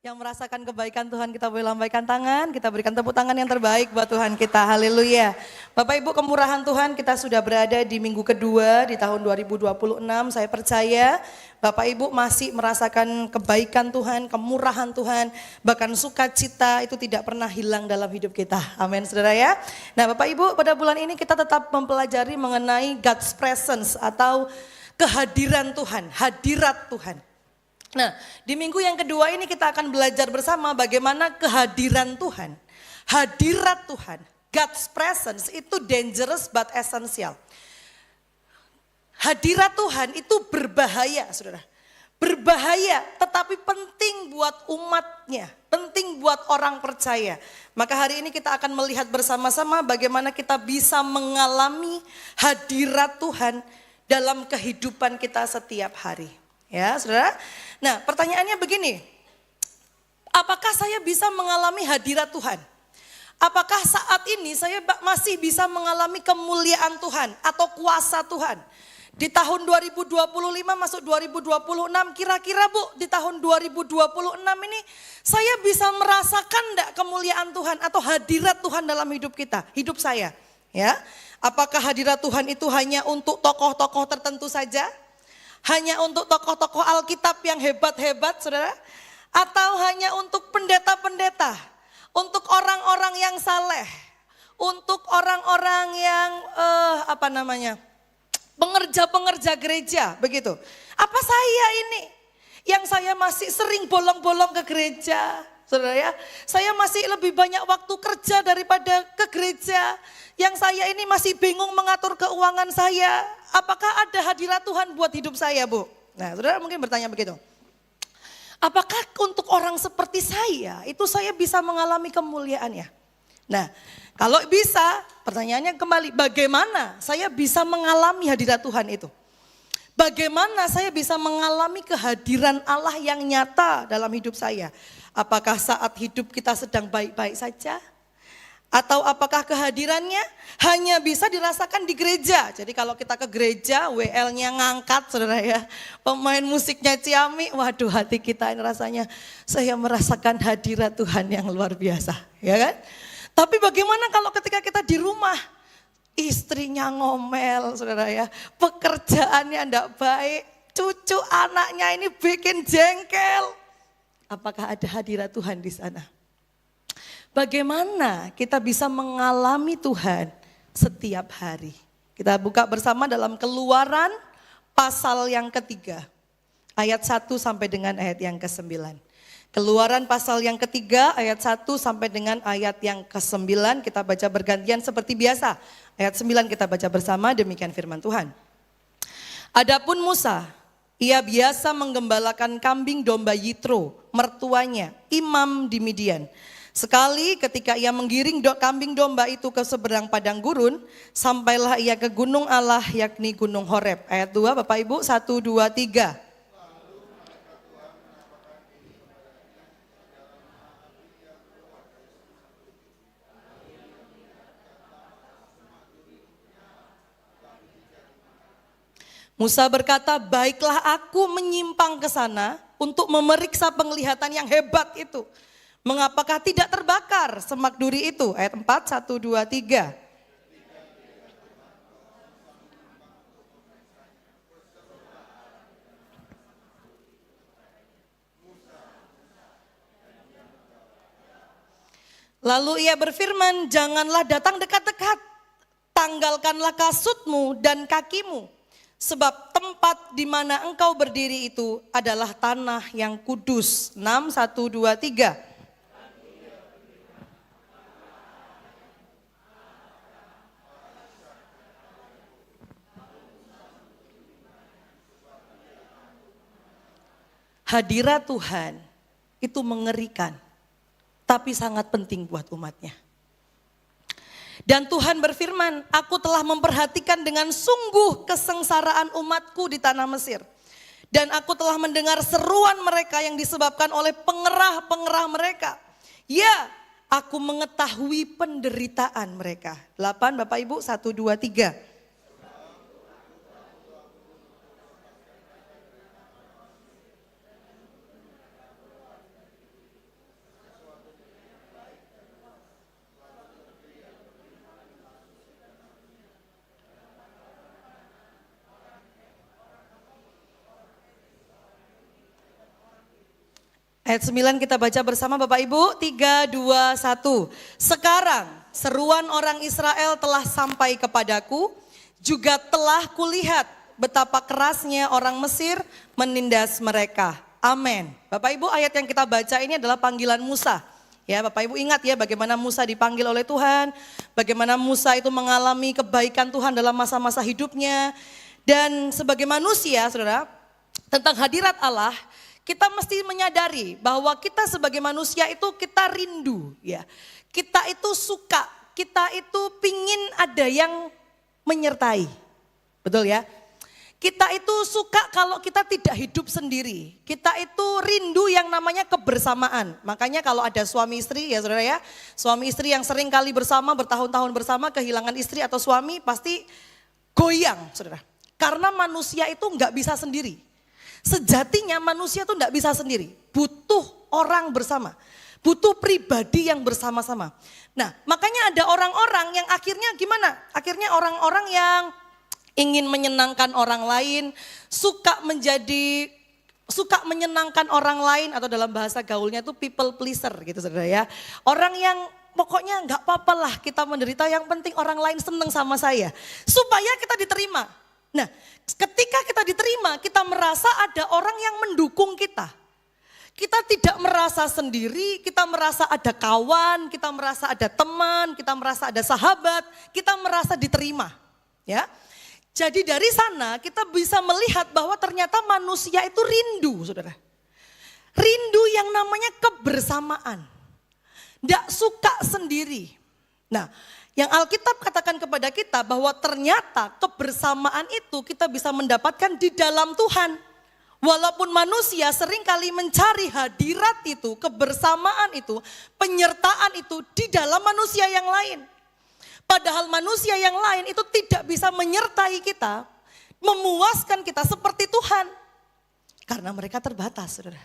Yang merasakan kebaikan Tuhan kita boleh lambaikan tangan, kita berikan tepuk tangan yang terbaik buat Tuhan kita, haleluya. Bapak Ibu, kemurahan Tuhan, kita sudah berada di minggu kedua di tahun 2026, saya percaya Bapak Ibu masih merasakan kebaikan Tuhan, kemurahan Tuhan, bahkan sukacita itu tidak pernah hilang dalam hidup kita, amin saudara ya. Nah Bapak Ibu, pada bulan ini kita tetap mempelajari mengenai God's presence atau kehadiran Tuhan, hadirat Tuhan. Nah, di minggu yang kedua ini kita akan belajar bersama bagaimana kehadiran Tuhan, hadirat Tuhan, God's presence itu dangerous but essential. Hadirat Tuhan itu berbahaya, saudara. Berbahaya tetapi penting buat umatnya, penting buat orang percaya. Maka hari ini kita akan melihat bersama-sama bagaimana kita bisa mengalami hadirat Tuhan dalam kehidupan kita setiap hari. Ya, saudara. Nah, pertanyaannya begini. Apakah saya bisa mengalami hadirat Tuhan? Apakah saat ini saya masih bisa mengalami kemuliaan Tuhan atau kuasa Tuhan? Di tahun 2025 masuk 2026, kira-kira Bu, di tahun 2026 ini saya bisa merasakan enggak kemuliaan Tuhan atau hadirat Tuhan dalam hidup kita, hidup saya? Ya. Apakah hadirat Tuhan itu hanya untuk tokoh-tokoh tertentu saja? Hanya untuk tokoh-tokoh Alkitab yang hebat-hebat, saudara? Atau hanya untuk pendeta-pendeta? Untuk orang-orang yang saleh? Untuk orang-orang yang pengerja-pengerja gereja, begitu? Apa saya ini? Yang saya masih sering bolong-bolong ke gereja, saudara ya? Saya masih lebih banyak waktu kerja daripada ke gereja. Yang saya ini masih bingung mengatur keuangan saya. Apakah ada hadirat Tuhan buat hidup saya, Bu? Nah, saudara mungkin bertanya begitu. Apakah untuk orang seperti saya, itu saya bisa mengalami kemuliaannya? Nah, kalau bisa, pertanyaannya kembali, bagaimana saya bisa mengalami hadirat Tuhan itu? Bagaimana saya bisa mengalami kehadiran Allah yang nyata dalam hidup saya? Apakah saat hidup kita sedang baik-baik saja? Atau apakah kehadirannya hanya bisa dirasakan di gereja? Jadi kalau kita ke gereja, WL-nya ngangkat, saudara ya. Pemain musiknya ciamik, waduh hati kita ini rasanya saya merasakan hadirat Tuhan yang luar biasa. Ya kan? Tapi bagaimana kalau ketika kita di rumah? Istrinya ngomel, saudara ya. Pekerjaannya enggak baik, cucu anaknya ini bikin jengkel. Apakah ada hadirat Tuhan di sana? Bagaimana kita bisa mengalami Tuhan setiap hari? Kita buka bersama dalam Keluaran pasal yang ketiga. Ayat 1 sampai dengan ayat yang ke-9. Keluaran pasal yang ketiga ayat 1 sampai dengan ayat yang ke-9. Kita baca bergantian seperti biasa. Ayat 9 kita baca bersama, demikian firman Tuhan. Adapun Musa, ia biasa menggembalakan kambing domba Yitro, mertuanya, imam di Midian. Sekali ketika ia menggiring kambing domba itu ke seberang padang gurun, sampailah ia ke gunung Allah yakni gunung Horeb. Ayat 2 Bapak Ibu, 1, 2, 3. Musa berkata, baiklah aku menyimpang ke sana untuk memeriksa penglihatan yang hebat itu. Mengapakah tidak terbakar semak duri itu? Ayat 4, 1, 2, 3. Lalu ia berfirman, janganlah datang dekat-dekat, tanggalkanlah kasutmu dan kakimu. Sebab tempat di mana engkau berdiri itu adalah tanah yang kudus. 6, 1, 2, 3. Hadirat Tuhan itu mengerikan, tapi sangat penting buat umatnya. Dan Tuhan berfirman, aku telah memperhatikan dengan sungguh kesengsaraan umatku di tanah Mesir. Dan aku telah mendengar seruan mereka yang disebabkan oleh pengerah-pengerah mereka. Ya, aku mengetahui penderitaan mereka. 8 Bapak Ibu, 1, 2, 3. Ayat 9 kita baca bersama Bapak Ibu, 3, 2, 1. Sekarang seruan orang Israel telah sampai kepadaku, juga telah kulihat betapa kerasnya orang Mesir menindas mereka. Amin. Bapak Ibu, ayat yang kita baca ini adalah panggilan Musa. Ya, Bapak Ibu ingat ya bagaimana Musa dipanggil oleh Tuhan, bagaimana Musa itu mengalami kebaikan Tuhan dalam masa-masa hidupnya. Dan sebagai manusia, saudara, tentang hadirat Allah, kita mesti menyadari bahwa kita sebagai manusia itu kita rindu, ya. Kita itu suka, kita itu pingin ada yang menyertai. Betul ya? Kita itu suka kalau kita tidak hidup sendiri. Kita itu rindu yang namanya kebersamaan. Makanya kalau ada suami istri ya saudara ya. Suami istri yang sering kali bersama, bertahun-tahun bersama, kehilangan istri atau suami pasti goyang saudara. Karena manusia itu nggak bisa sendiri. Sejatinya manusia itu nggak bisa sendiri. Butuh orang bersama. Butuh pribadi yang bersama-sama. Nah makanya ada orang-orang yang akhirnya gimana? Akhirnya orang-orang yang ingin menyenangkan orang lain, suka menyenangkan orang lain atau dalam bahasa gaulnya itu people pleaser gitu saudara ya. Orang yang pokoknya nggak apa-apa lah kita menderita, yang penting orang lain seneng sama saya. Supaya kita diterima. Nah ketika kita diterima, kita merasa ada orang yang mendukung kita. Kita tidak merasa sendiri, kita merasa ada kawan, kita merasa ada teman, kita merasa ada sahabat, kita merasa diterima. Ya. Jadi dari sana kita bisa melihat bahwa ternyata manusia itu rindu, saudara. Rindu yang namanya kebersamaan. Tidak suka sendiri. Nah, yang Alkitab katakan kepada kita bahwa ternyata kebersamaan itu kita bisa mendapatkan di dalam Tuhan. Walaupun manusia seringkali mencari hadirat itu, kebersamaan itu, penyertaan itu di dalam manusia yang lain. Padahal manusia yang lain itu tidak bisa menyertai kita, memuaskan kita seperti Tuhan. Karena mereka terbatas, saudara.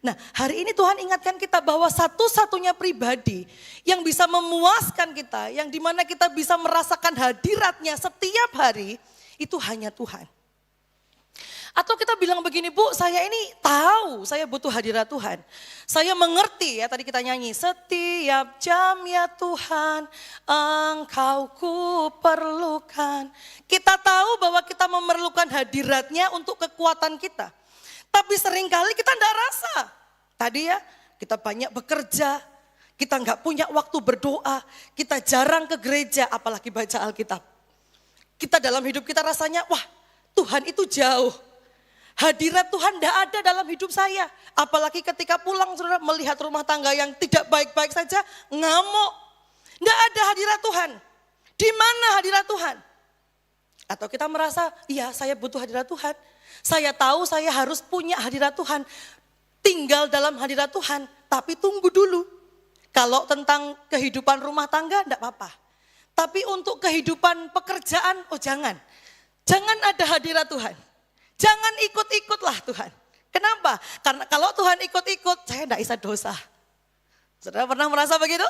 Nah hari ini Tuhan ingatkan kita bahwa satu-satunya pribadi yang bisa memuaskan kita, yang dimana kita bisa merasakan hadiratnya setiap hari, itu hanya Tuhan. Atau kita bilang begini, Bu, saya ini tahu saya butuh hadirat Tuhan. Saya mengerti ya, tadi kita nyanyi, setiap jam ya Tuhan Engkau ku perlukan. Kita tahu bahwa kita memerlukan hadiratnya untuk kekuatan kita. Tapi seringkali kita enggak rasa. Tadi ya, kita banyak bekerja, kita enggak punya waktu berdoa, kita jarang ke gereja, apalagi baca Alkitab. Kita dalam hidup kita rasanya, wah Tuhan itu jauh. Hadirat Tuhan tidak ada dalam hidup saya. Apalagi ketika pulang saudara melihat rumah tangga yang tidak baik-baik saja, ngamuk. Tidak ada hadirat Tuhan. Di mana hadirat Tuhan? Atau kita merasa, iya saya butuh hadirat Tuhan. Saya tahu saya harus punya hadirat Tuhan. Tinggal dalam hadirat Tuhan, tapi tunggu dulu. Kalau tentang kehidupan rumah tangga tidak apa-apa. Tapi untuk kehidupan pekerjaan, oh jangan. Jangan ada hadirat Tuhan. Jangan ikut-ikutlah Tuhan. Kenapa? Karena kalau Tuhan ikut-ikut, saya tidak bisa dosa. Saudara pernah merasa begitu?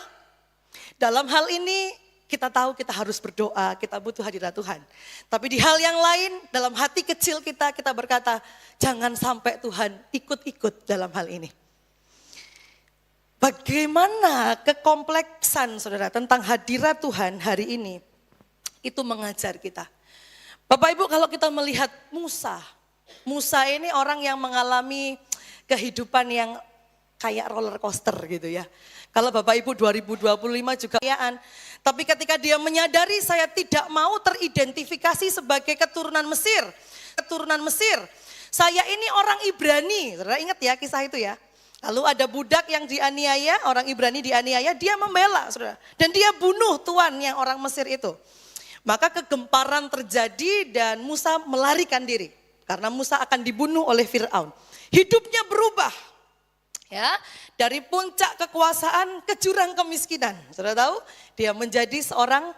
Dalam hal ini kita tahu kita harus berdoa, kita butuh hadirat Tuhan. Tapi di hal yang lain, dalam hati kecil kita berkata, jangan sampai Tuhan ikut-ikut dalam hal ini. Bagaimana kekompleksan saudara tentang hadirat Tuhan hari ini, itu mengajar kita. Bapak Ibu kalau kita melihat Musa ini orang yang mengalami kehidupan yang kayak roller coaster gitu ya. Kalau Bapak Ibu 2025 juga kayaan. Tapi ketika dia menyadari saya tidak mau teridentifikasi sebagai keturunan Mesir. Saya ini orang Ibrani, saudara ingat ya kisah itu ya. Lalu ada budak yang dianiaya, orang Ibrani dianiaya, dia membela saudara. Dan dia bunuh tuan yang orang Mesir itu. Maka kegemparan terjadi dan Musa melarikan diri. Karena Musa akan dibunuh oleh Fir'aun. Hidupnya berubah. Ya, dari puncak kekuasaan ke jurang kemiskinan. Saudara tahu? Dia menjadi seorang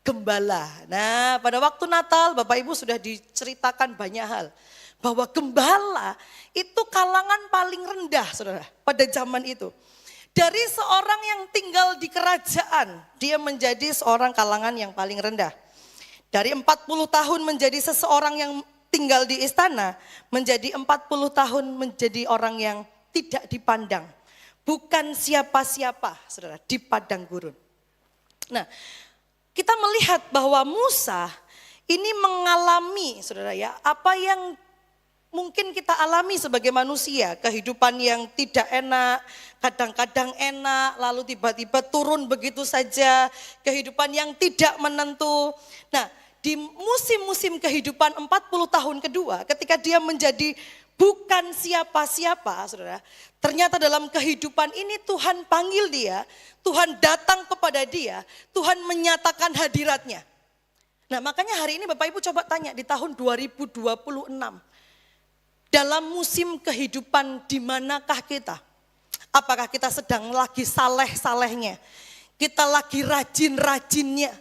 gembala. Nah, pada waktu Natal Bapak Ibu sudah diceritakan banyak hal. Bahwa gembala itu kalangan paling rendah, saudara, pada zaman itu. Dari seorang yang tinggal di kerajaan, dia menjadi seorang kalangan yang paling rendah. Dari 40 tahun menjadi seseorang yang tinggal di istana, menjadi 40 tahun menjadi orang yang tidak dipandang. Bukan siapa-siapa, saudara, di padang gurun. Nah, kita melihat bahwa Musa ini mengalami, saudara ya, apa yang mungkin kita alami sebagai manusia, kehidupan yang tidak enak, kadang-kadang enak, lalu tiba-tiba turun begitu saja, kehidupan yang tidak menentu. Nah, di musim-musim kehidupan 40 tahun kedua, ketika dia menjadi bukan siapa-siapa, saudara, ternyata dalam kehidupan ini Tuhan panggil dia, Tuhan datang kepada dia, Tuhan menyatakan hadiratnya. Nah, makanya hari ini Bapak Ibu coba tanya di tahun 2026, dalam musim kehidupan di manakah kita? Apakah kita sedang lagi saleh-salehnya? Kita lagi rajin-rajinnya?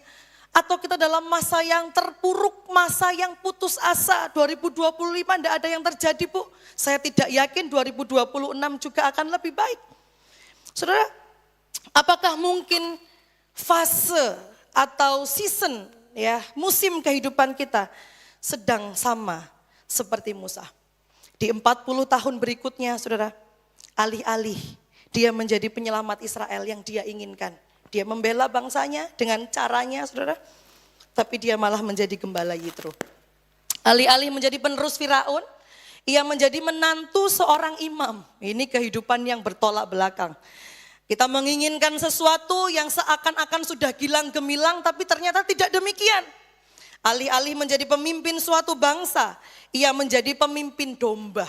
Atau kita dalam masa yang terpuruk, masa yang putus asa? 2025 tidak ada yang terjadi, Bu. Saya tidak yakin 2026 juga akan lebih baik. Saudara, apakah mungkin fase atau season, ya, musim kehidupan kita sedang sama seperti Musa? Di 40 tahun berikutnya, saudara, alih-alih dia menjadi penyelamat Israel yang dia inginkan. Dia membela bangsanya dengan caranya, saudara. Tapi dia malah menjadi gembala Yitro. Alih-alih menjadi penerus Firaun, ia menjadi menantu seorang imam. Ini kehidupan yang bertolak belakang. Kita menginginkan sesuatu yang seakan-akan sudah gilang gemilang, tapi ternyata tidak demikian. Alih-alih menjadi pemimpin suatu bangsa, ia menjadi pemimpin domba.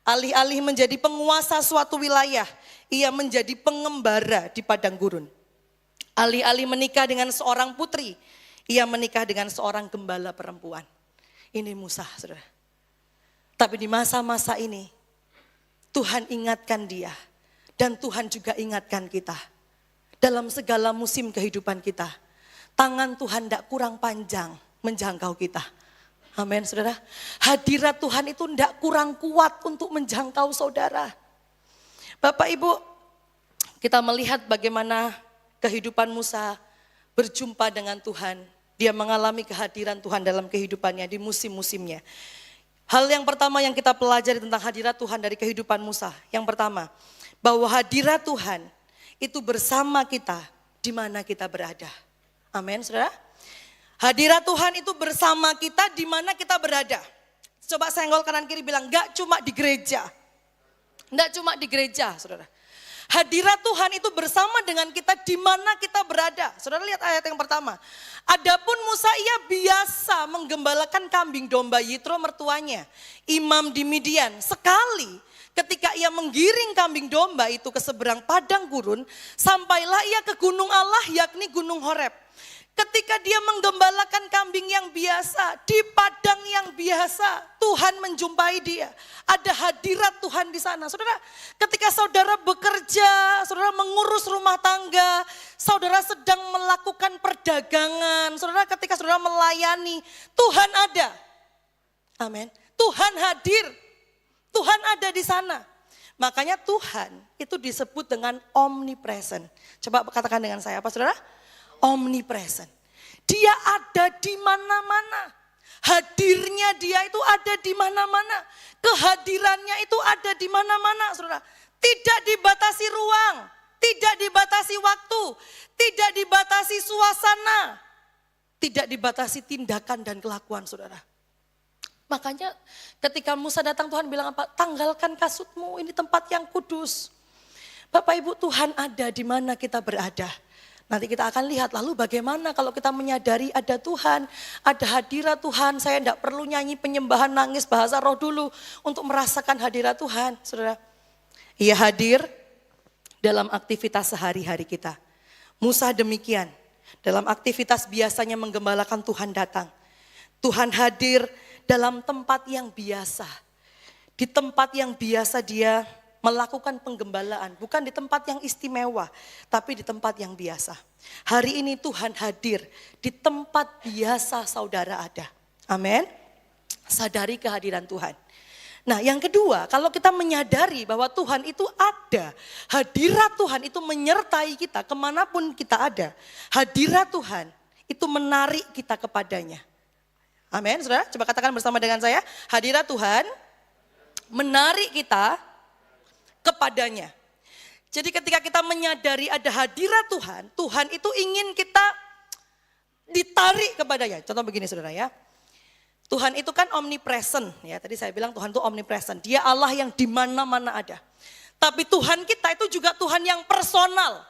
Alih-alih menjadi penguasa suatu wilayah, ia menjadi pengembara di padang gurun. Alih-alih menikah dengan seorang putri, ia menikah dengan seorang gembala perempuan. Ini Musa, saudara. Tapi di masa-masa ini, Tuhan ingatkan dia. Dan Tuhan juga ingatkan kita. Dalam segala musim kehidupan kita, tangan Tuhan tidak kurang panjang menjangkau kita. Amin, saudara. Hadirat Tuhan itu tidak kurang kuat untuk menjangkau saudara. Bapak Ibu, kita melihat bagaimana kehidupan Musa berjumpa dengan Tuhan. Dia mengalami kehadiran Tuhan dalam kehidupannya di musim-musimnya. Hal yang pertama yang kita pelajari tentang hadirat Tuhan dari kehidupan Musa. Yang pertama, bahwa hadirat Tuhan itu bersama kita di mana kita berada. Amin, saudara. Hadirat Tuhan itu bersama kita di mana kita berada. Coba senggol kanan kiri bilang, enggak cuma di gereja. Enggak cuma di gereja, saudara. Hadirat Tuhan itu bersama dengan kita di mana kita berada. Saudara lihat ayat yang pertama. Adapun Musa ia biasa menggembalakan kambing domba Yitro mertuanya, imam di Midian. Sekali ketika ia menggiring kambing domba itu ke seberang padang gurun, sampailah ia ke gunung Allah yakni gunung Horeb. Ketika dia menggembalakan kambing yang biasa, di padang yang biasa, Tuhan menjumpai dia. Ada hadirat Tuhan di sana. Saudara, ketika saudara bekerja, saudara mengurus rumah tangga, saudara sedang melakukan perdagangan, saudara ketika saudara melayani, Tuhan ada. Amin. Tuhan hadir. Tuhan ada di sana. Makanya Tuhan itu disebut dengan omnipresent. Coba katakan dengan saya apa, saudara? Omnipresent. Dia ada di mana-mana. Hadirnya dia itu ada di mana-mana. Kehadirannya itu ada di mana-mana, saudara. Tidak dibatasi ruang, tidak dibatasi waktu, tidak dibatasi suasana, tidak dibatasi tindakan dan kelakuan, saudara. Makanya ketika Musa datang, Tuhan bilang apa? Tanggalkan kasutmu, ini tempat yang kudus. Bapak Ibu, Tuhan ada di mana kita berada. Nanti kita akan lihat lalu bagaimana kalau kita menyadari ada Tuhan, ada hadirat Tuhan. Saya tidak perlu nyanyi penyembahan nangis bahasa roh dulu untuk merasakan hadirat Tuhan, saudara. Ia hadir dalam aktivitas sehari-hari kita. Musa demikian, dalam aktivitas biasanya menggembalakan Tuhan datang. Tuhan hadir dalam tempat yang biasa. Di tempat yang biasa dia melakukan penggembalaan, bukan di tempat yang istimewa, tapi di tempat yang biasa. Hari ini Tuhan hadir di tempat biasa saudara ada. Amin. Sadari kehadiran Tuhan. Nah, yang kedua, kalau kita menyadari bahwa Tuhan itu ada, hadirat Tuhan itu menyertai kita kemanapun kita ada. Hadirat Tuhan itu menarik kita kepadanya. Amin, saudara. Coba katakan bersama dengan saya, hadirat Tuhan menarik kita kepadanya. Jadi ketika kita menyadari ada hadirat Tuhan, Tuhan itu ingin kita ditarik kepadanya. Contoh begini saudara ya. Tuhan itu kan omnipresent ya. Tadi saya bilang Tuhan itu omnipresent. Dia Allah yang di mana-mana ada. Tapi Tuhan kita itu juga Tuhan yang personal.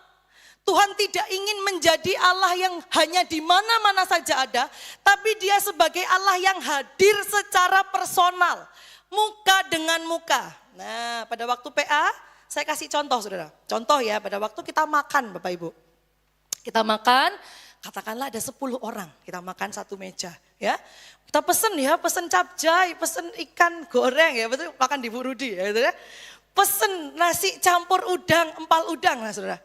Tuhan tidak ingin menjadi Allah yang hanya di mana-mana saja ada, tapi Dia sebagai Allah yang hadir secara personal, muka dengan muka. Nah, pada waktu PA, saya kasih contoh saudara. Contoh ya, pada waktu kita makan Bapak Ibu. Kita makan, katakanlah ada 10 orang, kita makan satu meja ya. Kita pesen ya, pesen capcay, pesen ikan goreng ya, betul makan di Bu Rudi ya, gitu ya. Pesen nasi campur udang, empal udang nah saudara.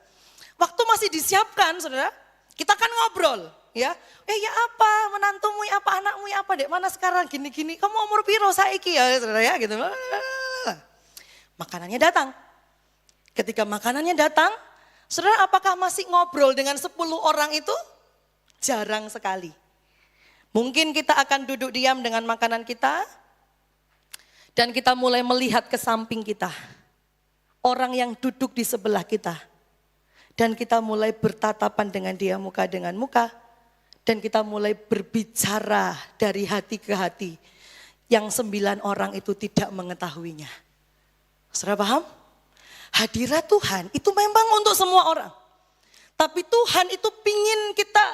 Waktu masih disiapkan saudara, kita kan ngobrol ya. Ya apa, menantumu ya apa, anakmu ya apa, dek mana sekarang gini-gini, kamu umur piro saiki ya saudara ya gitu. Makanannya datang. Ketika makanannya datang, saudara apakah masih ngobrol dengan 10 orang itu? Jarang sekali. Mungkin kita akan duduk diam dengan makanan kita, dan kita mulai melihat ke samping kita. Orang yang duduk di sebelah kita. Dan kita mulai bertatapan dengan dia muka dengan muka. Dan kita mulai berbicara dari hati ke hati. Yang 9 orang itu tidak mengetahuinya. Saudara paham? Hadirat Tuhan itu memang untuk semua orang. Tapi Tuhan itu pingin kita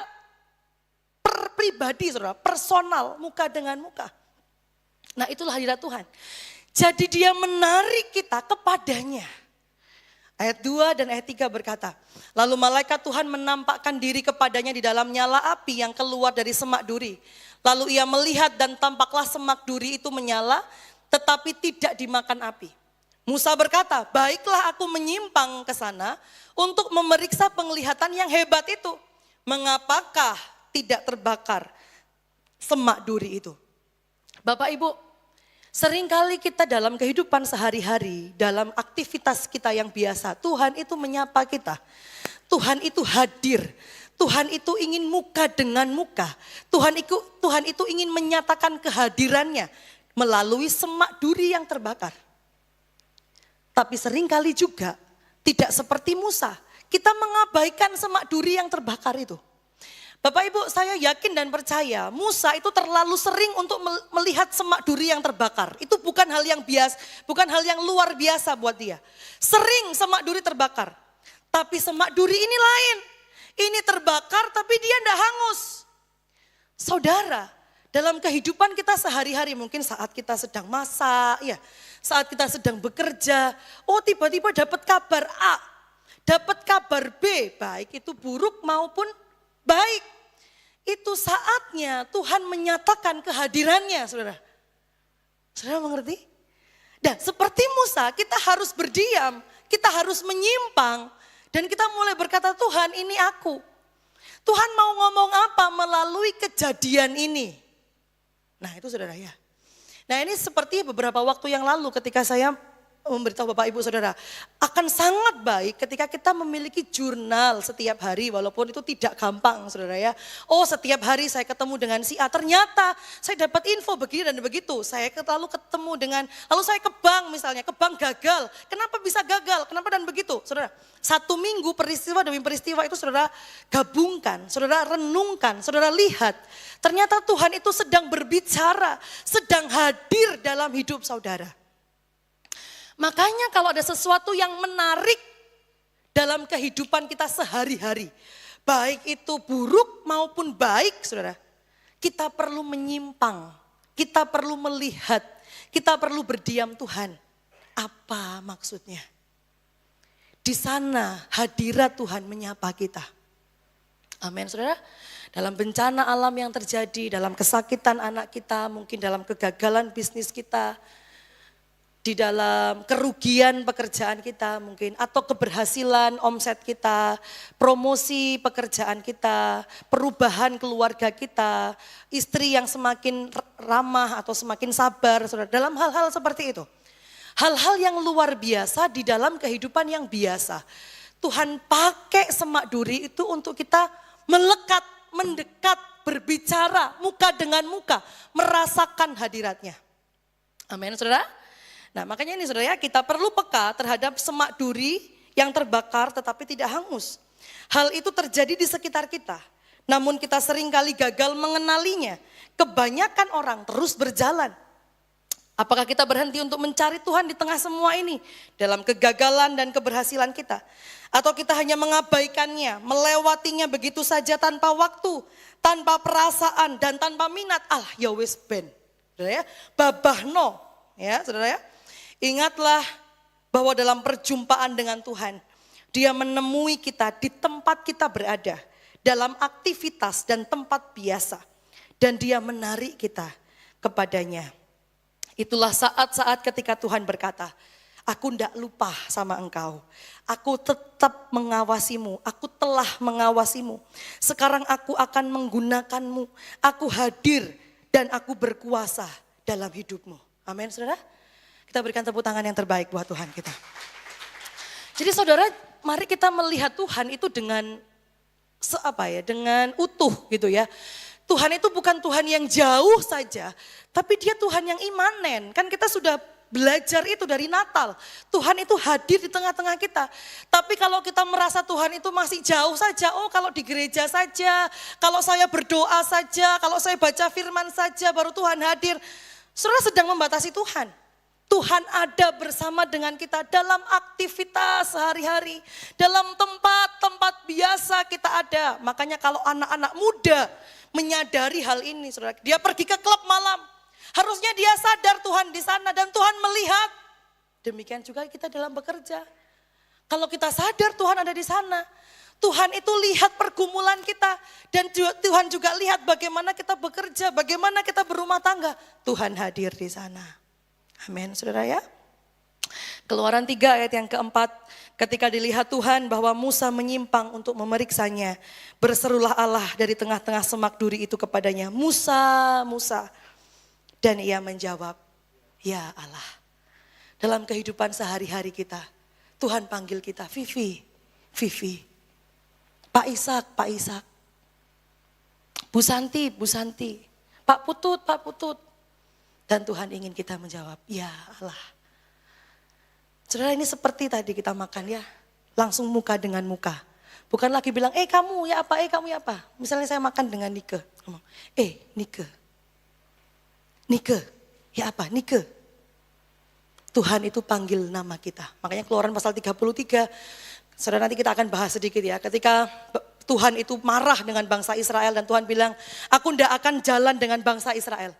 pribadi saudara, personal, muka dengan muka. Nah itulah hadirat Tuhan. Jadi Dia menarik kita kepadanya. Ayat 2 dan ayat 3 berkata, lalu malaikat Tuhan menampakkan diri kepadanya di dalam nyala api yang keluar dari semak duri. Lalu ia melihat dan tampaklah semak duri itu menyala, tetapi tidak dimakan api. Musa berkata, baiklah aku menyimpang ke sana untuk memeriksa penglihatan yang hebat itu. Mengapakah tidak terbakar semak duri itu? Bapak Ibu, seringkali kita dalam kehidupan sehari-hari, dalam aktivitas kita yang biasa, Tuhan itu menyapa kita. Tuhan itu hadir. Tuhan itu ingin muka dengan muka. Tuhan itu ingin menyatakan kehadirannya melalui semak duri yang terbakar. Tapi seringkali juga tidak seperti Musa. Kita mengabaikan semak duri yang terbakar itu. Bapak Ibu, saya yakin dan percaya Musa itu terlalu sering untuk melihat semak duri yang terbakar. Itu bukan hal yang biasa, bukan hal yang luar biasa buat dia. Sering semak duri terbakar. Tapi semak duri ini lain. Ini terbakar tapi dia tidak hangus. Saudara, dalam kehidupan kita sehari-hari, mungkin saat kita sedang masak, ya, saat kita sedang bekerja, tiba-tiba dapat kabar A, dapat kabar B, baik itu buruk maupun baik. Itu saatnya Tuhan menyatakan kehadirannya, saudara. Saudara mengerti? Dan seperti Musa, kita harus berdiam, kita harus menyimpang, dan kita mulai berkata, Tuhan ini aku. Tuhan mau ngomong apa melalui kejadian ini? Nah itu saudara ya. Nah ini seperti beberapa waktu yang lalu ketika saya memberitahu Bapak Ibu Saudara, akan sangat baik ketika kita memiliki jurnal setiap hari, walaupun itu tidak gampang saudara ya. Setiap hari saya ketemu dengan si A, ternyata saya dapat info begini dan begitu. Saya lalu ketemu dengan, lalu saya ke bank misalnya, ke bank gagal. Kenapa bisa gagal? Kenapa dan begitu? Saudara, 1 minggu peristiwa demi peristiwa itu saudara gabungkan, saudara renungkan, saudara lihat. Ternyata Tuhan itu sedang berbicara, sedang hadir dalam hidup saudara. Makanya kalau ada sesuatu yang menarik dalam kehidupan kita sehari-hari, baik itu buruk maupun baik saudara, kita perlu menyimpang, kita perlu melihat, kita perlu berdiam Tuhan. Apa maksudnya? Di sana hadirat Tuhan menyapa kita. Amin saudara. Dalam bencana alam yang terjadi, dalam kesakitan anak kita, mungkin dalam kegagalan bisnis kita, di dalam kerugian pekerjaan kita mungkin, atau keberhasilan omset kita, promosi pekerjaan kita, perubahan keluarga kita, istri yang semakin ramah atau semakin sabar, saudara, dalam hal-hal seperti itu. Hal-hal yang luar biasa di dalam kehidupan yang biasa. Tuhan pakai semak duri itu untuk kita melekat, mendekat, berbicara muka dengan muka, merasakan hadiratnya. Amin saudara. Nah makanya ini saudara ya, kita perlu peka terhadap semak duri yang terbakar tetapi tidak hangus. Hal itu terjadi di sekitar kita. Namun kita seringkali gagal mengenalinya. Kebanyakan orang terus berjalan. Apakah kita berhenti untuk mencari Tuhan di tengah semua ini? Dalam kegagalan dan keberhasilan kita. Atau kita hanya mengabaikannya, melewatinya begitu saja tanpa waktu, tanpa perasaan dan tanpa minat. Allah ya wis ben. Saudara ya, babahno. Ya saudara ya. Ingatlah bahwa dalam perjumpaan dengan Tuhan, Dia menemui kita di tempat kita berada. Dalam aktivitas dan tempat biasa. Dan Dia menarik kita kepadanya. Itulah saat-saat ketika Tuhan berkata, aku tidak lupa sama engkau. Aku tetap mengawasimu, aku telah mengawasimu. Sekarang aku akan menggunakanmu. Aku hadir dan aku berkuasa dalam hidupmu. Amin saudara. Kita berikan tepuk tangan yang terbaik buat Tuhan kita. Jadi saudara, mari kita melihat Tuhan itu dengan dengan utuh gitu ya. Tuhan itu bukan Tuhan yang jauh saja, tapi Dia Tuhan yang imanen. Kan kita sudah belajar itu dari Natal. Tuhan itu hadir di tengah-tengah kita. Tapi kalau kita merasa Tuhan itu masih jauh saja, oh kalau di gereja saja, kalau saya berdoa saja, kalau saya baca firman saja baru Tuhan hadir. Saudara sedang membatasi Tuhan. Tuhan ada bersama dengan kita dalam aktivitas sehari-hari. Dalam tempat-tempat biasa kita ada. Makanya kalau anak-anak muda menyadari hal ini, saudara, dia pergi ke klub malam. Harusnya dia sadar Tuhan di sana dan Tuhan melihat. Demikian juga kita dalam bekerja. Kalau kita sadar Tuhan ada di sana, Tuhan itu lihat pergumulan kita dan Tuhan juga lihat bagaimana kita bekerja, bagaimana kita berumah tangga. Tuhan hadir di sana. Amin, saudara ya. Keluaran 3 ayat yang keempat. Ketika dilihat Tuhan bahwa Musa menyimpang untuk memeriksanya, berserulah Allah dari tengah-tengah semak duri itu kepadanya, Musa, Musa. Dan ia menjawab, ya Allah. Dalam kehidupan sehari-hari kita, Tuhan panggil kita, Vivi, Vivi. Pak Ishak, Pak Ishak. Bu Santi, Bu Santi. Pak Putut, Pak Putut. Dan Tuhan ingin kita menjawab, ya Allah. Saudara, ini seperti tadi kita makan ya, langsung muka dengan muka. Bukan lagi bilang, kamu ya apa, kamu ya apa. Misalnya saya makan dengan Nike. Nike. Nike, ya apa, Nike. Tuhan itu panggil nama kita. Makanya Keluaran pasal 33, saudara nanti kita akan bahas sedikit ya. Ketika Tuhan itu marah dengan bangsa Israel dan Tuhan bilang, aku tidak akan jalan dengan bangsa Israel.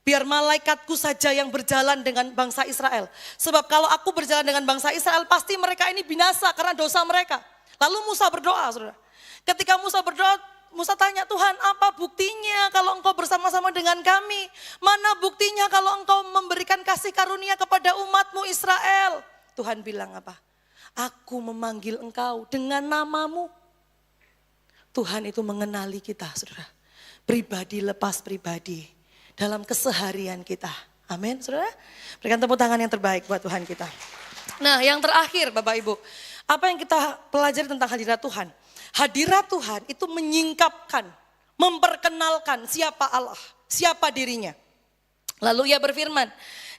Biar malaikatku saja yang berjalan dengan bangsa Israel. Sebab kalau aku berjalan dengan bangsa Israel, pasti mereka ini binasa karena dosa mereka. Lalu Musa berdoa, saudara. Ketika Musa berdoa, Musa tanya, Tuhan apa buktinya kalau engkau bersama-sama dengan kami? Mana buktinya kalau engkau memberikan kasih karunia kepada umatmu Israel? Tuhan bilang apa? Aku memanggil engkau dengan namamu. Tuhan itu mengenali kita, saudara. Pribadi lepas pribadi. Dalam keseharian kita. Amin, saudara. Berikan tepuk tangan yang terbaik buat Tuhan kita. Nah, yang terakhir Bapak Ibu. Apa yang kita pelajari tentang hadirat Tuhan? Hadirat Tuhan itu menyingkapkan, memperkenalkan siapa Allah, siapa dirinya. Lalu ia berfirman,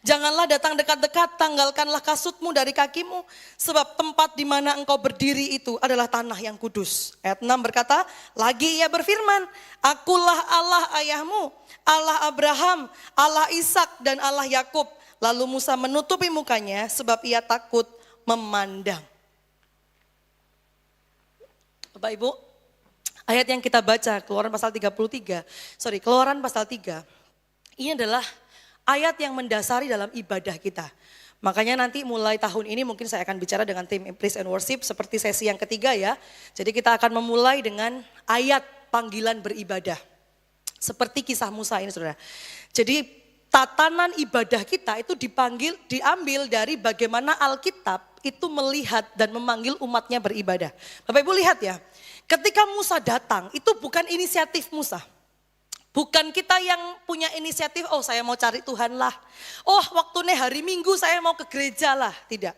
janganlah datang dekat-dekat, tanggalkanlah kasutmu dari kakimu. Sebab tempat di mana engkau berdiri itu adalah tanah yang kudus. Ayat 6 berkata, lagi ia berfirman, akulah Allah ayahmu, Allah Abraham, Allah Ishak dan Allah Yakub. Lalu Musa menutupi mukanya sebab ia takut memandang. Bapak Ibu, ayat yang kita baca Keluaran pasal 3, ini adalah ayat yang mendasari dalam ibadah kita. Makanya nanti mulai tahun ini mungkin saya akan bicara dengan tim Praise and Worship seperti sesi yang ketiga ya. Jadi kita akan memulai dengan ayat panggilan beribadah. Seperti kisah Musa ini saudara. Jadi tatanan ibadah kita itu diambil dari bagaimana Alkitab itu melihat dan memanggil umatnya beribadah. Bapak Ibu lihat ya, ketika Musa datang itu bukan inisiatif Musa. Bukan kita yang punya inisiatif, oh saya mau cari Tuhan lah. Oh waktunya hari Minggu saya mau ke gereja lah. Tidak.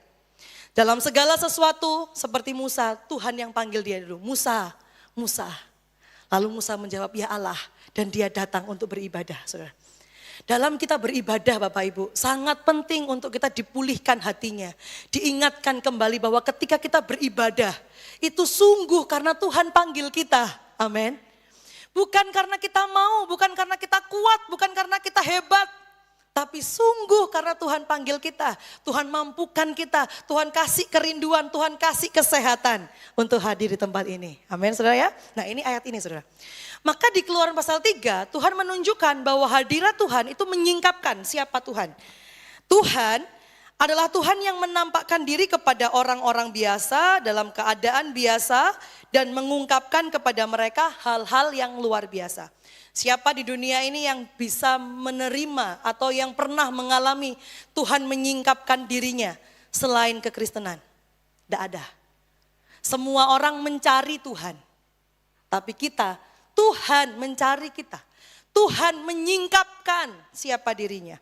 Dalam segala sesuatu seperti Musa, Tuhan yang panggil dia dulu. Musa, Musa. Lalu Musa menjawab, ya Allah. Dan dia datang untuk beribadah, saudara. Dalam kita beribadah Bapak Ibu, sangat penting untuk kita dipulihkan hatinya. Diingatkan kembali bahwa ketika kita beribadah, itu sungguh karena Tuhan panggil kita. Amin. Bukan karena kita mau, bukan karena kita kuat, bukan karena kita hebat. Tapi sungguh karena Tuhan panggil kita, Tuhan mampukan kita, Tuhan kasih kerinduan, Tuhan kasih kesehatan untuk hadir di tempat ini. Amin saudara ya. Nah ini ayat ini saudara. Maka di Keluaran pasal 3 Tuhan menunjukkan bahwa hadirat Tuhan itu menyingkapkan siapa Tuhan. Tuhan adalah Tuhan yang menampakkan diri kepada orang-orang biasa dalam keadaan biasa dan mengungkapkan kepada mereka hal-hal yang luar biasa. Siapa di dunia ini yang bisa menerima atau yang pernah mengalami Tuhan menyingkapkan dirinya selain kekristenan? Tidak ada. Semua orang mencari Tuhan. Tapi kita, Tuhan mencari kita. Tuhan menyingkapkan siapa dirinya.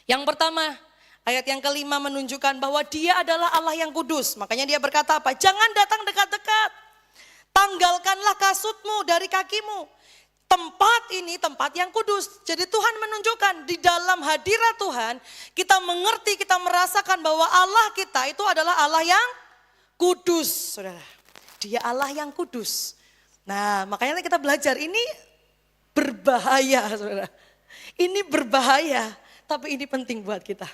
Yang pertama, ayat yang kelima menunjukkan bahwa Dia adalah Allah yang kudus. Makanya Dia berkata apa? Jangan datang dekat-dekat. Tanggalkanlah kasutmu dari kakimu. Tempat ini tempat yang kudus. Jadi Tuhan menunjukkan di dalam hadirat Tuhan kita mengerti, kita merasakan bahwa Allah kita itu adalah Allah yang kudus. Saudara, Dia Allah yang kudus. Nah makanya kita belajar ini berbahaya saudara. Ini berbahaya tapi ini penting buat kita.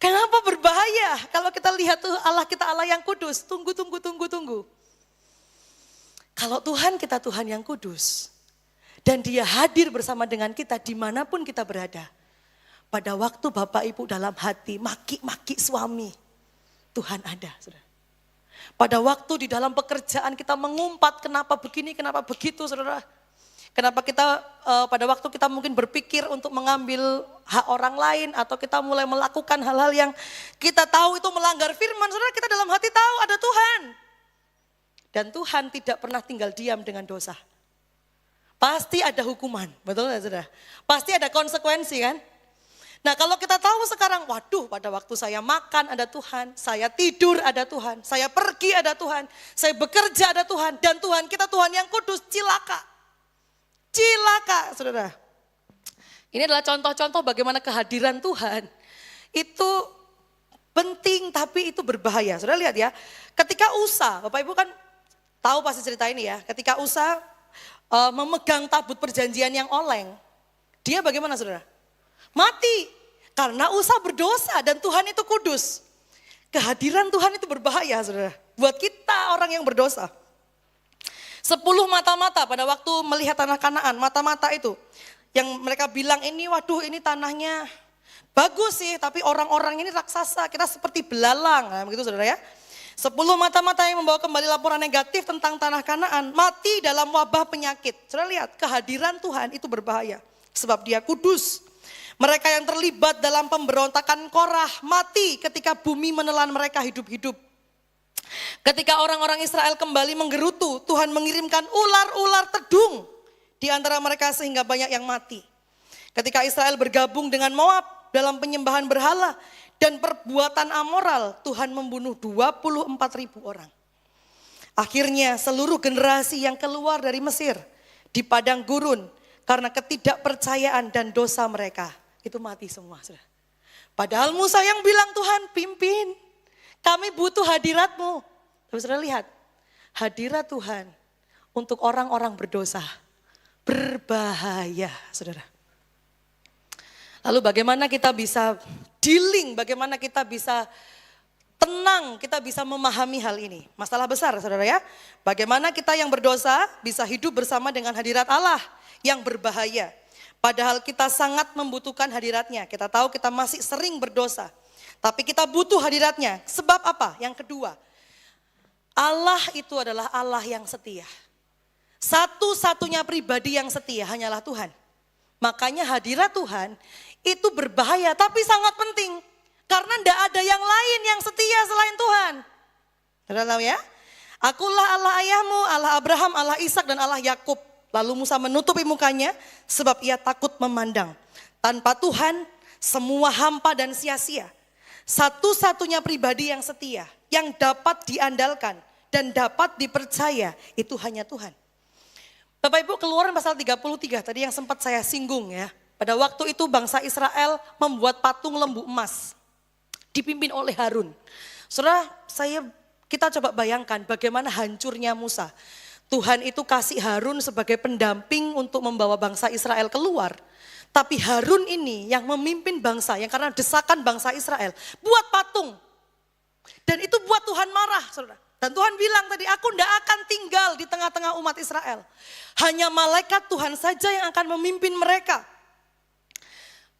Kenapa berbahaya? Kalau kita lihat tuh Allah kita Allah yang kudus. Tunggu. Kalau Tuhan kita Tuhan yang kudus. Dan Dia hadir bersama dengan kita dimanapun kita berada. Pada waktu Bapak Ibu dalam hati maki-maki suami, Tuhan ada. Saudara. Pada waktu di dalam pekerjaan kita mengumpat kenapa begini, kenapa begitu saudara. Kenapa kita pada waktu kita mungkin berpikir untuk mengambil hak orang lain. Atau kita mulai melakukan hal-hal yang kita tahu itu melanggar firman. Saudara kita dalam hati tahu ada Tuhan. Dan Tuhan tidak pernah tinggal diam dengan dosa. Pasti ada hukuman, betul gak saudara? Pasti ada konsekuensi kan? Nah kalau kita tahu sekarang, waduh pada waktu saya makan ada Tuhan, saya tidur ada Tuhan, saya pergi ada Tuhan, saya bekerja ada Tuhan, dan Tuhan kita Tuhan yang kudus, cilaka. Cilaka saudara. Ini adalah contoh-contoh bagaimana kehadiran Tuhan itu penting tapi itu berbahaya. Saudara lihat ya, ketika Usa, Bapak Ibu kan tahu pasti cerita ini ya, ketika Usa memegang tabut perjanjian yang oleng, dia bagaimana saudara? Mati, karena Usa berdosa dan Tuhan itu kudus. Kehadiran Tuhan itu berbahaya saudara, buat kita orang yang berdosa. 10 mata-mata pada waktu melihat tanah Kanaan, mata-mata itu, yang mereka bilang ini waduh ini tanahnya bagus sih, tapi orang-orang ini raksasa, kita seperti belalang, nah, begitu saudara ya. 10 mata-mata yang membawa kembali laporan negatif tentang tanah Kanaan mati dalam wabah penyakit. Saudara lihat kehadiran Tuhan itu berbahaya sebab Dia kudus. Mereka yang terlibat dalam pemberontakan Korah mati ketika bumi menelan mereka hidup-hidup. Ketika orang-orang Israel kembali menggerutu, Tuhan mengirimkan ular-ular tedung di antara mereka sehingga banyak yang mati. Ketika Israel bergabung dengan Moab dalam penyembahan berhala dan perbuatan amoral, Tuhan membunuh 24.000 orang. Akhirnya seluruh generasi yang keluar dari Mesir di padang gurun karena ketidakpercayaan dan dosa mereka itu mati semua. Padahal Musa yang bilang Tuhan pimpin, kami butuh hadirat-Mu. Tapi saudara lihat, hadirat Tuhan untuk orang-orang berdosa berbahaya saudara. Lalu bagaimana kita bisa dealing, bagaimana kita bisa tenang, kita bisa memahami hal ini. Masalah besar saudara ya. Bagaimana kita yang berdosa bisa hidup bersama dengan hadirat Allah yang berbahaya. Padahal kita sangat membutuhkan hadiratnya. Kita tahu kita masih sering berdosa. Tapi kita butuh hadiratnya. Sebab apa? Yang kedua, Allah itu adalah Allah yang setia. Satu-satunya pribadi yang setia hanyalah Tuhan. Makanya hadirat Tuhan itu berbahaya tapi sangat penting. Karena tidak ada yang lain yang setia selain Tuhan. Saudara tahu ya? Akulah Allah ayahmu, Allah Abraham, Allah Ishak dan Allah Yakub. Lalu Musa menutupi mukanya sebab ia takut memandang. Tanpa Tuhan semua hampa dan sia-sia. Satu-satunya pribadi yang setia, yang dapat diandalkan dan dapat dipercaya itu hanya Tuhan. Bapak Ibu Keluaran pasal 33 tadi yang sempat saya singgung ya. Pada waktu itu bangsa Israel membuat patung lembu emas, dipimpin oleh Harun. Saudara, kita coba bayangkan bagaimana hancurnya Musa. Tuhan itu kasih Harun sebagai pendamping untuk membawa bangsa Israel keluar. Tapi Harun ini yang memimpin bangsa, yang karena desakan bangsa Israel, buat patung. Dan itu buat Tuhan marah, saudara. Dan Tuhan bilang tadi, aku tidak akan tinggal di tengah-tengah umat Israel. Hanya malaikat Tuhan saja yang akan memimpin mereka.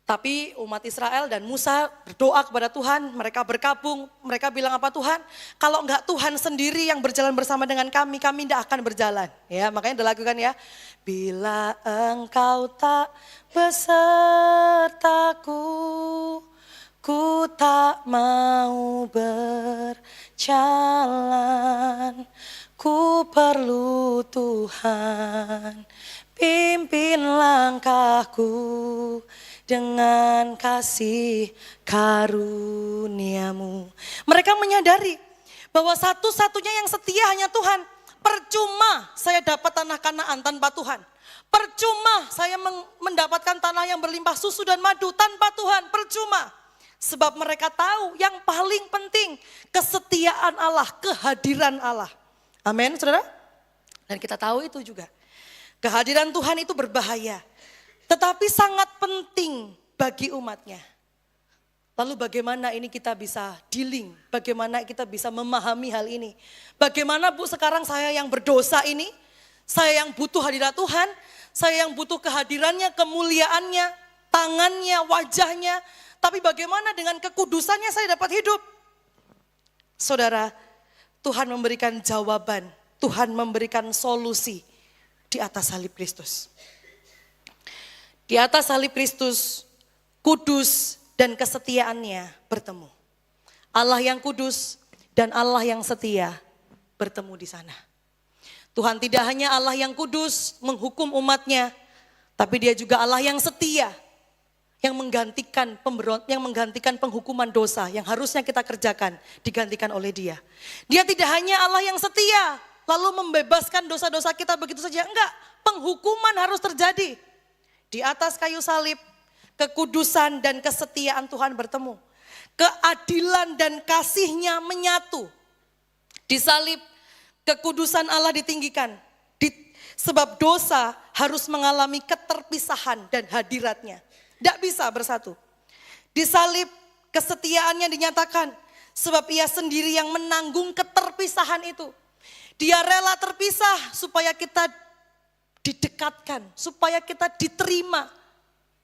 Tapi umat Israel dan Musa berdoa kepada Tuhan, mereka berkabung, mereka bilang apa Tuhan? Kalau enggak Tuhan sendiri yang berjalan bersama dengan kami tidak akan berjalan. Ya, makanya dilakukan ya. Bila engkau tak besertaku, ku tak mau berjalan, ku perlu Tuhan, pimpin langkahku dengan kasih karuniamu. Mereka menyadari bahwa satu-satunya yang setia hanya Tuhan. Percuma saya dapat tanah Kanaan tanpa Tuhan. Percuma saya mendapatkan tanah yang berlimpah susu dan madu tanpa Tuhan. Percuma. Sebab mereka tahu yang paling penting kesetiaan Allah, kehadiran Allah. Amin, saudara? Dan kita tahu itu juga. Kehadiran Tuhan itu berbahaya. Tetapi sangat penting bagi umatnya. Lalu bagaimana ini kita bisa dealing? Bagaimana kita bisa memahami hal ini? Bagaimana Bu sekarang saya yang berdosa ini? Saya yang butuh hadirat Tuhan. Saya yang butuh kehadirannya, kemuliaannya, tangannya, wajahnya. Tapi bagaimana dengan kekudusannya saya dapat hidup? Saudara, Tuhan memberikan jawaban. Tuhan memberikan solusi di atas salib Kristus. Di atas salib Kristus, kudus dan kesetiaannya bertemu. Allah yang kudus dan Allah yang setia bertemu di sana. Tuhan tidak hanya Allah yang kudus menghukum umatnya, tapi dia juga Allah yang setia, yang menggantikan penghukuman dosa yang harusnya kita kerjakan, digantikan oleh dia. Dia tidak hanya Allah yang setia, lalu membebaskan dosa-dosa kita begitu saja. Enggak, penghukuman harus terjadi. Di atas kayu salib, kekudusan dan kesetiaan Tuhan bertemu. Keadilan dan kasih-Nya menyatu. Di salib, kekudusan Allah ditinggikan. Sebab dosa harus mengalami keterpisahan dan hadirat-Nya. Tidak bisa bersatu. Di salib, kesetiaannya dinyatakan. Sebab Ia sendiri yang menanggung keterpisahan itu. Dia rela terpisah supaya kita didekatkan, supaya kita diterima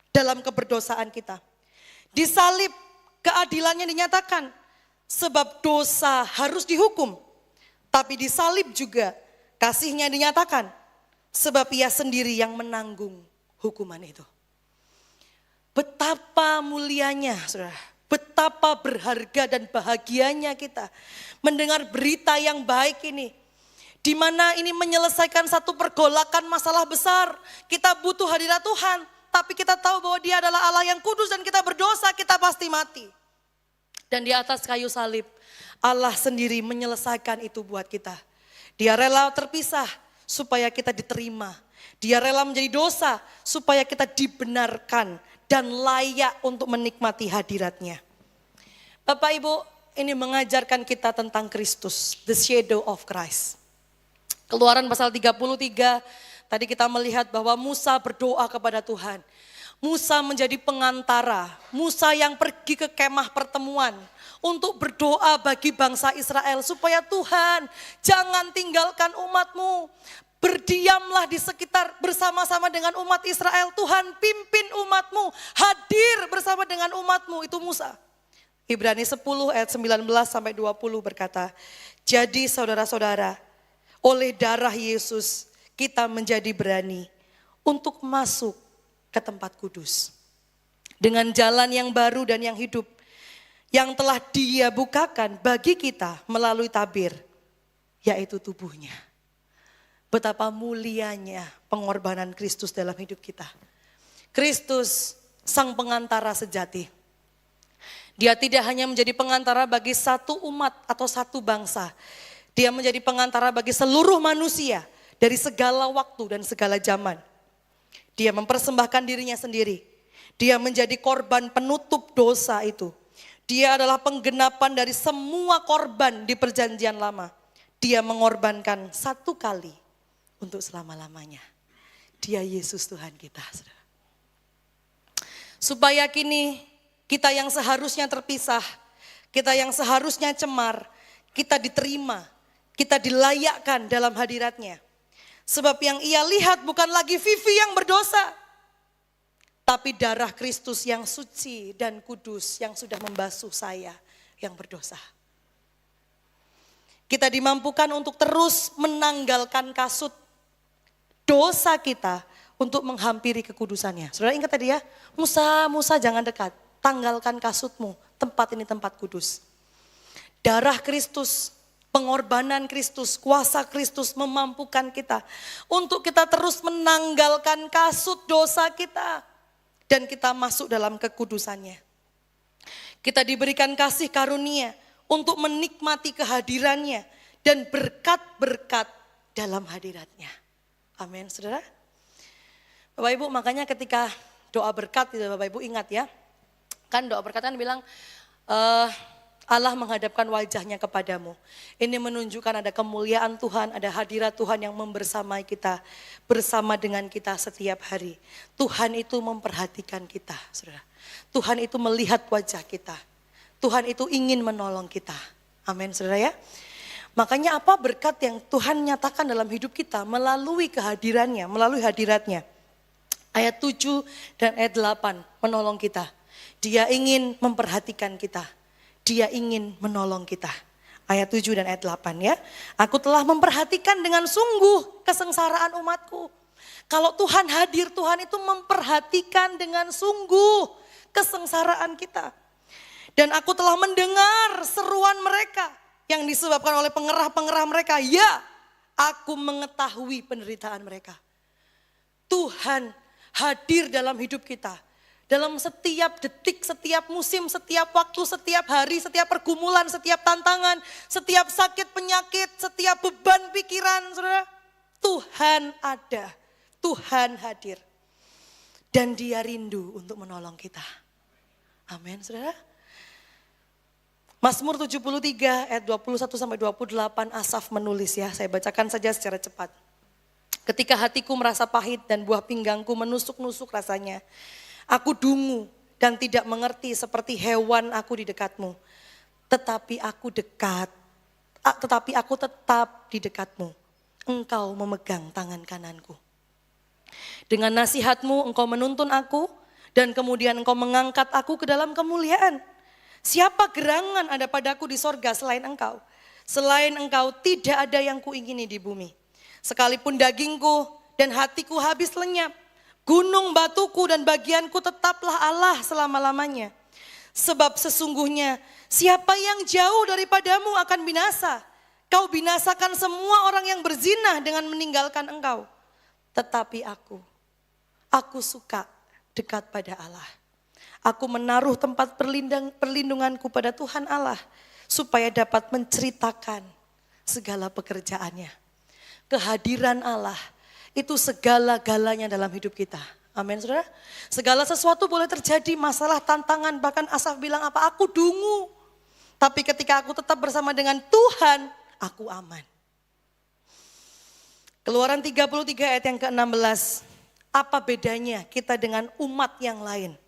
dalam keberdosaan kita. Di salib keadilannya dinyatakan, sebab dosa harus dihukum. Tapi di salib juga kasih-Nya dinyatakan, sebab Ia sendiri yang menanggung hukuman itu. Betapa mulianya, saudara, betapa berharga dan bahagianya kita mendengar berita yang baik ini. Di mana ini menyelesaikan satu pergolakan masalah besar. Kita butuh hadirat Tuhan, tapi kita tahu bahwa Dia adalah Allah yang kudus dan kita berdosa, kita pasti mati. Dan di atas kayu salib, Allah sendiri menyelesaikan itu buat kita. Dia rela terpisah supaya kita diterima. Dia rela menjadi dosa supaya kita dibenarkan dan layak untuk menikmati hadirat-Nya. Bapak Ibu, ini mengajarkan kita tentang Kristus, the shadow of Christ. Keluaran pasal 33, tadi kita melihat bahwa Musa berdoa kepada Tuhan. Musa menjadi pengantara, Musa yang pergi ke kemah pertemuan untuk berdoa bagi bangsa Israel supaya Tuhan jangan tinggalkan umat-Mu. Berdiamlah di sekitar bersama-sama dengan umat Israel. Tuhan pimpin umat-Mu, hadir bersama dengan umat-Mu, itu Musa. Ibrani 10 ayat 19 sampai 20 berkata, jadi saudara-saudara, oleh darah Yesus kita menjadi berani untuk masuk ke tempat kudus. Dengan jalan yang baru dan yang hidup yang telah Dia bukakan bagi kita melalui tabir, yaitu tubuhnya. Betapa mulianya pengorbanan Kristus dalam hidup kita. Kristus sang pengantara sejati. Dia tidak hanya menjadi pengantara bagi satu umat atau satu bangsa. Dia menjadi pengantara bagi seluruh manusia dari segala waktu dan segala zaman. Dia mempersembahkan dirinya sendiri. Dia menjadi korban penutup dosa itu. Dia adalah penggenapan dari semua korban di perjanjian lama. Dia mengorbankan satu kali untuk selama-lamanya. Dia Yesus Tuhan kita, saudara. Supaya kini kita yang seharusnya terpisah, kita yang seharusnya cemar, kita diterima, kita dilayakkan dalam hadiratnya. Sebab yang ia lihat bukan lagi Vivi yang berdosa, tapi darah Kristus yang suci dan kudus yang sudah membasuh saya yang berdosa. Kita dimampukan untuk terus menanggalkan kasut dosa kita untuk menghampiri kekudusannya. Saudara ingat tadi ya, Musa jangan dekat, tanggalkan kasutmu, tempat ini tempat kudus. Darah Kristus, pengorbanan Kristus, kuasa Kristus memampukan kita untuk kita terus menanggalkan kasut dosa kita. Dan kita masuk dalam kekudusannya. Kita diberikan kasih karunia untuk menikmati kehadirannya dan berkat-berkat dalam hadiratnya. Amin, saudara. Bapak Ibu, makanya ketika doa berkat, Bapak Ibu ingat ya. Kan doa berkat kan bilang, Allah menghadapkan wajahnya kepadamu. Ini menunjukkan ada kemuliaan Tuhan, ada hadirat Tuhan yang membersamai kita, bersama dengan kita setiap hari. Tuhan itu memperhatikan kita, saudara. Tuhan itu melihat wajah kita. Tuhan itu ingin menolong kita. Amin, saudara ya. Makanya apa berkat yang Tuhan nyatakan dalam hidup kita melalui kehadirannya, melalui hadiratnya. Ayat 7 dan ayat 8 menolong kita. Dia ingin memperhatikan kita. Dia ingin menolong kita. Ayat 7 dan ayat 8 ya. Aku telah memperhatikan dengan sungguh kesengsaraan umatku. Kalau Tuhan hadir, Tuhan itu memperhatikan dengan sungguh kesengsaraan kita. Dan aku telah mendengar seruan mereka yang disebabkan oleh pengerah-pengerah mereka. Ya, aku mengetahui penderitaan mereka. Tuhan hadir dalam hidup kita. Dalam setiap detik, setiap musim, setiap waktu, setiap hari, setiap pergumulan, setiap tantangan, setiap sakit penyakit, setiap beban pikiran, saudara. Tuhan ada, Tuhan hadir. Dan Dia rindu untuk menolong kita. Amin, saudara. Mazmur 73 ayat 21 sampai 28 Asaf menulis ya, saya bacakan saja secara cepat. Ketika hatiku merasa pahit dan buah pinggangku menusuk-nusuk rasanya. Aku dungu dan tidak mengerti seperti hewan aku di dekatmu. Tetapi aku tetap di dekatmu. Engkau memegang tangan kananku. Dengan nasihatmu engkau menuntun aku dan kemudian engkau mengangkat aku ke dalam kemuliaan. Siapa gerangan ada padaku di sorga selain engkau? Selain engkau tidak ada yang kuingini di bumi. Sekalipun dagingku dan hatiku habis lenyap. Gunung batuku dan bagianku tetaplah Allah selama-lamanya. Sebab sesungguhnya siapa yang jauh daripadamu akan binasa. Kau binasakan semua orang yang berzina dengan meninggalkan engkau. Tetapi aku suka dekat pada Allah. Aku menaruh tempat perlindunganku pada Tuhan Allah. Supaya dapat menceritakan segala pekerjaannya. Kehadiran Allah itu segala-galanya dalam hidup kita. Amin, saudara. Segala sesuatu boleh terjadi, masalah, tantangan, bahkan Asaf bilang apa? Aku dungu. Tapi ketika aku tetap bersama dengan Tuhan, aku aman. Keluaran 33 ayat yang ke-16. Apa bedanya kita dengan umat yang lain?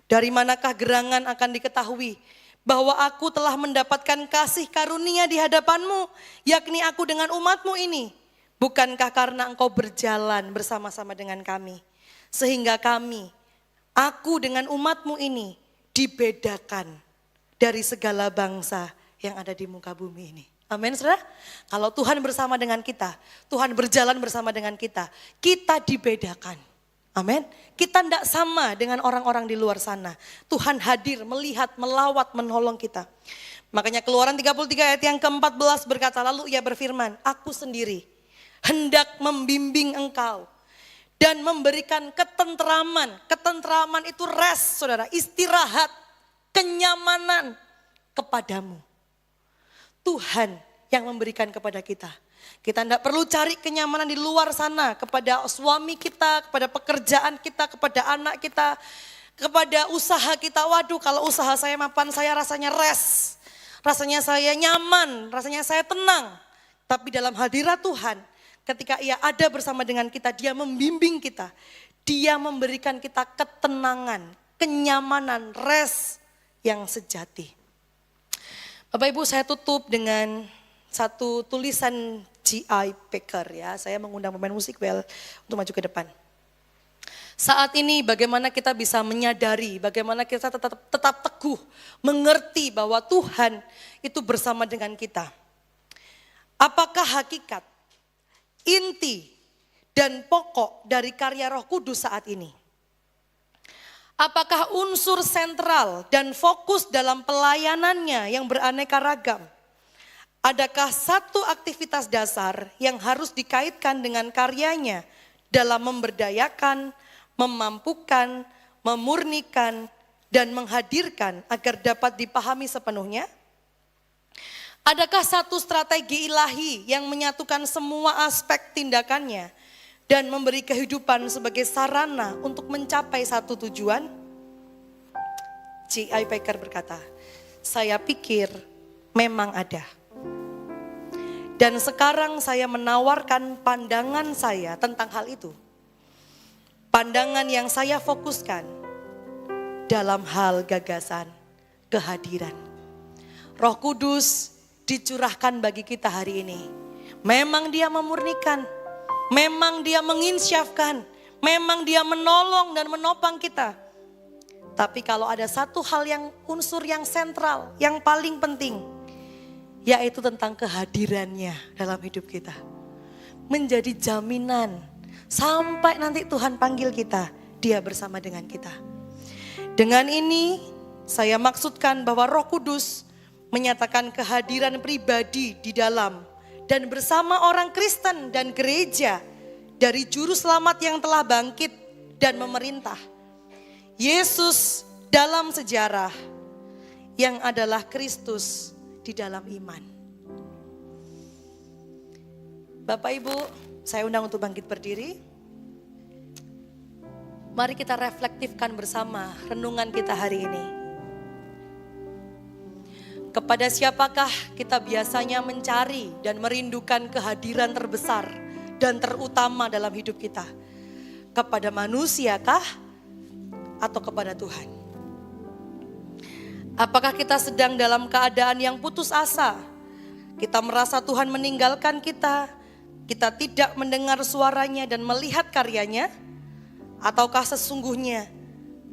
Dari manakah gerangan akan diketahui bahwa aku telah mendapatkan kasih karunia di hadapanmu, yakni aku dengan umatmu ini. Bukankah karena engkau berjalan bersama-sama dengan kami, sehingga aku dengan umatmu ini dibedakan dari segala bangsa yang ada di muka bumi ini. Amin, saudara. Kalau Tuhan bersama dengan kita, Tuhan berjalan bersama dengan kita dibedakan. Amin. Kita tidak sama dengan orang-orang di luar sana. Tuhan hadir, melihat, melawat, menolong kita. Makanya Keluaran 33 ayat yang ke-14 berkata, lalu ia berfirman, aku sendiri hendak membimbing engkau dan memberikan ketentraman. Ketentraman itu rest, saudara, istirahat, kenyamanan kepadamu. Tuhan yang memberikan kepada kita. Kita tidak perlu cari kenyamanan di luar sana kepada suami kita, kepada pekerjaan kita, kepada anak kita. kepada usaha kita. Waduh, kalau usaha saya mapan, saya rasanya rest, rasanya saya nyaman, rasanya saya tenang. Tapi dalam hadirat Tuhan, ketika Ia ada bersama dengan kita, Dia membimbing kita, Dia memberikan kita ketenangan, kenyamanan, rest yang sejati. Bapak Ibu, saya tutup dengan satu tulisan J.I. Packer ya. Saya mengundang pemain musik bel untuk maju ke depan. Saat ini bagaimana kita bisa menyadari, bagaimana kita tetap teguh, mengerti bahwa Tuhan itu bersama dengan kita. Apakah hakikat, inti, dan pokok dari karya Roh Kudus saat ini? Apakah unsur sentral dan fokus dalam pelayanannya yang beraneka ragam? Adakah satu aktivitas dasar yang harus dikaitkan dengan karyanya dalam memberdayakan, memampukan, memurnikan, dan menghadirkan agar dapat dipahami sepenuhnya? Adakah satu strategi ilahi yang menyatukan semua aspek tindakannya dan memberi kehidupan sebagai sarana untuk mencapai satu tujuan? J.I. Packer berkata, saya pikir memang ada. Dan sekarang saya menawarkan pandangan saya tentang hal itu. Pandangan yang saya fokuskan dalam hal gagasan kehadiran. Roh Kudus dicurahkan bagi kita hari ini. Memang Dia memurnikan, memang Dia menginsyafkan, memang Dia menolong dan menopang kita. Tapi kalau ada satu hal yang unsur yang sentral, yang paling penting, yaitu tentang kehadirannya dalam hidup kita. Menjadi jaminan sampai nanti Tuhan panggil kita, Dia bersama dengan kita. Dengan ini saya maksudkan bahwa Roh Kudus menyatakan kehadiran pribadi di dalam dan bersama orang Kristen dan gereja dari juru selamat yang telah bangkit dan memerintah. Yesus dalam sejarah yang adalah Kristus di dalam iman. Bapak Ibu, saya undang untuk bangkit berdiri. Mari kita reflektifkan bersama renungan kita hari ini. Kepada siapakah kita biasanya mencari dan merindukan kehadiran terbesar dan terutama dalam hidup kita? Kepada manusiakah atau kepada Tuhan? Apakah kita sedang dalam keadaan yang putus asa? Kita merasa Tuhan meninggalkan kita, kita tidak mendengar suaranya dan melihat karyanya? Ataukah sesungguhnya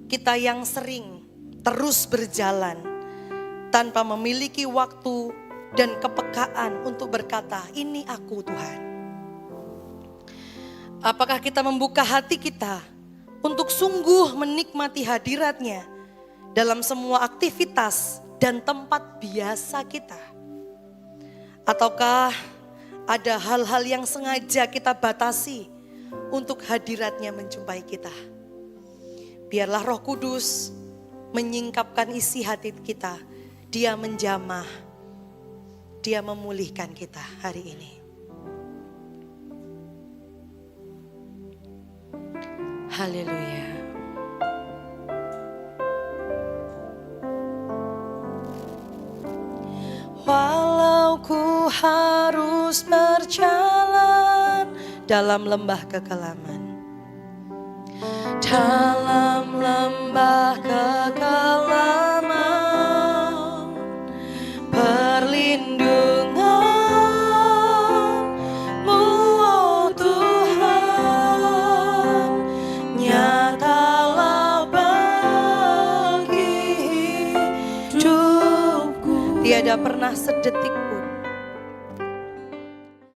kita yang sering terus berjalan tanpa memiliki waktu dan kepekaan untuk berkata, ini aku Tuhan? Apakah kita membuka hati kita untuk sungguh menikmati hadiratnya dalam semua aktivitas dan tempat biasa kita? Ataukah ada hal-hal yang sengaja kita batasi untuk hadiratnya menjumpai kita? Biarlah Roh Kudus menyingkapkan isi hati kita. Dia menjamah, Dia memulihkan kita hari ini. Haleluya. Walau ku harus berjalan dalam lembah kekelaman, dalam lembah kekelaman, perlindungan-Mu, oh Tuhan, nyatalah bagi hidupku. Tiada pernah sedetik